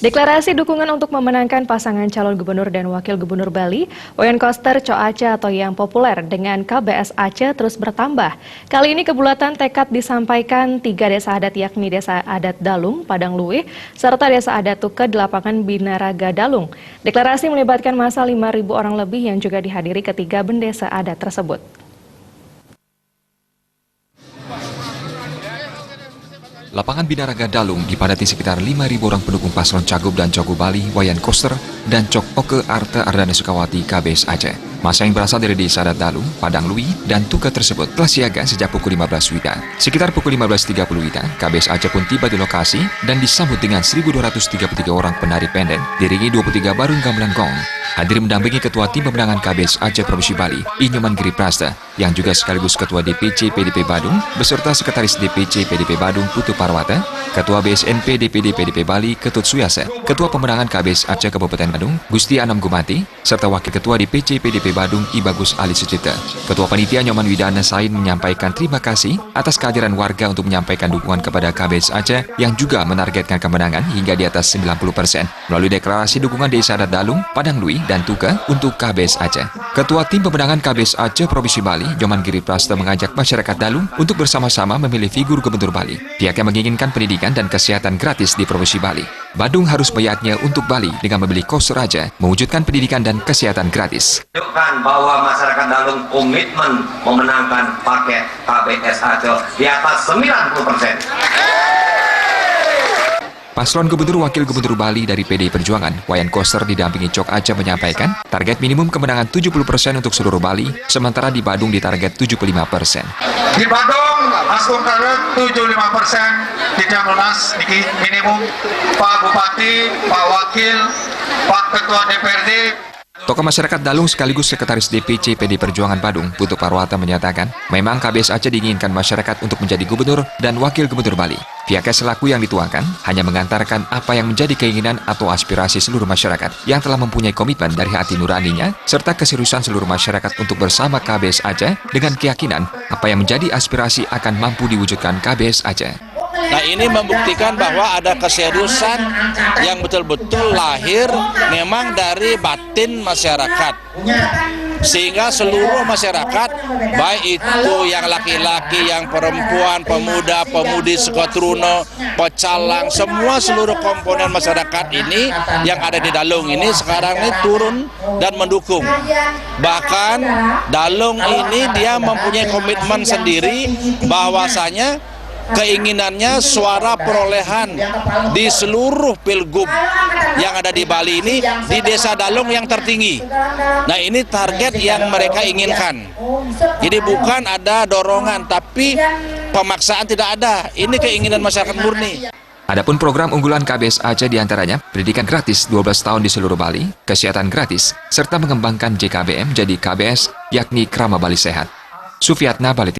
Deklarasi dukungan untuk memenangkan pasangan calon gubernur dan wakil gubernur Bali, Wayan Koster Co Aceh atau yang populer dengan KBS Aceh terus bertambah. Kali ini kebulatan tekad disampaikan 3 desa adat yakni Desa Adat Dalung, Padang Luwih, serta Desa Adat Tuke di lapangan Binaraga Dalung. Deklarasi melibatkan massa 5.000 orang lebih yang juga dihadiri ketiga bendesa adat tersebut. Lapangan Binaraga Dalung dipadati sekitar 5.000 orang pendukung paslon Cagup dan Cagup Bali, Wayan Koster, dan Cok Oke Arte Ardana Sukawati KBS Aceh. Massa yang berasal dari Desa Adat Dalung, Padang Luwih, dan Tuke tersebut telah siaga sejak pukul 15 WITA. Sekitar pukul 15.30 WITA, KBS Aceh pun tiba di lokasi dan disambut dengan 1.233 orang penari pendek, diringi 23 barung gamelan gong. Hadir mendampingi Ketua Tim Pemenangan KBS Aceh Provinsi Bali, Inyoman Giri Prasta, yang juga sekaligus Ketua DPC PDP Badung, beserta Sekretaris DPC PDP Badung Putu Parwata, Ketua BSNP DPD PDP Bali Ketut Suyase, Ketua Pemenangan KBS Aceh Kabupaten Badung, Gusti Anam Gumati, serta Wakil Ketua DPC PDP Badung I Bagus Ali Sucipta. Ketua Panitia Nyoman Widana Sain menyampaikan terima kasih atas kehadiran warga untuk menyampaikan dukungan kepada KBS Aceh yang juga menargetkan kemenangan hingga di atas 90% melalui deklarasi dukungan Desa Adat Dalung, Padang Luwih, dan Tuke untuk KBS Aceh. Ketua Tim Pemenangan KBS Aceh Provinsi Bali, Nyoman Giri Prasta mengajak masyarakat Dalung untuk bersama-sama memilih figur Gubernur Bali. Pihaknya menginginkan pendidikan dan kesehatan gratis di Provinsi Bali. Badung harus bayatnya untuk Bali dengan memilih Koster Aceh, mewujudkan pendidikan dan kesehatan gratis. Tunjukkan bahwa masyarakat Dalung komitmen memenangkan paket KBS Aceh di atas 90%. Paslon Gubernur Wakil Gubernur Bali dari PDI Perjuangan, Wayan Koster didampingi Cok Aceh menyampaikan target minimum kemenangan 70% untuk seluruh Bali, sementara di Badung ditarget 75%. Di Badung, langsung target 75% di Jamlunas, minimum Pak Bupati, Pak Wakil, Pak Ketua DPRD. Tokoh masyarakat Dalung sekaligus Sekretaris DPC PDI Perjuangan Badung, Putu Parwata menyatakan, memang KBS Aceh diinginkan masyarakat untuk menjadi gubernur dan wakil gubernur Bali. Pihaknya selaku yang dituakan hanya mengantarkan apa yang menjadi keinginan atau aspirasi seluruh masyarakat yang telah mempunyai komitmen dari hati nuraninya serta keseriusan seluruh masyarakat untuk bersama KBS Aceh dengan keyakinan apa yang menjadi aspirasi akan mampu diwujudkan KBS Aceh. Nah, ini membuktikan bahwa ada keseriusan yang betul-betul lahir memang dari batin masyarakat. Sehingga seluruh masyarakat, baik itu yang laki-laki, yang perempuan, pemuda, pemudi, sekotruno, pecalang, semua seluruh komponen masyarakat ini yang ada di Dalung ini sekarang ini turun dan mendukung. Bahkan Dalung ini dia mempunyai komitmen sendiri bahwasanya keinginannya suara perolehan di seluruh pilgub yang ada di Bali ini di Desa Dalung yang tertinggi. Nah, ini target yang mereka inginkan. Jadi bukan ada dorongan, tapi pemaksaan tidak ada. Ini keinginan masyarakat murni. Adapun program unggulan KBS Aceh diantaranya pendidikan gratis 12 tahun di seluruh Bali, kesehatan gratis, serta mengembangkan JKBM jadi KBS yakni Krama Bali Sehat. Sufiatna Bali.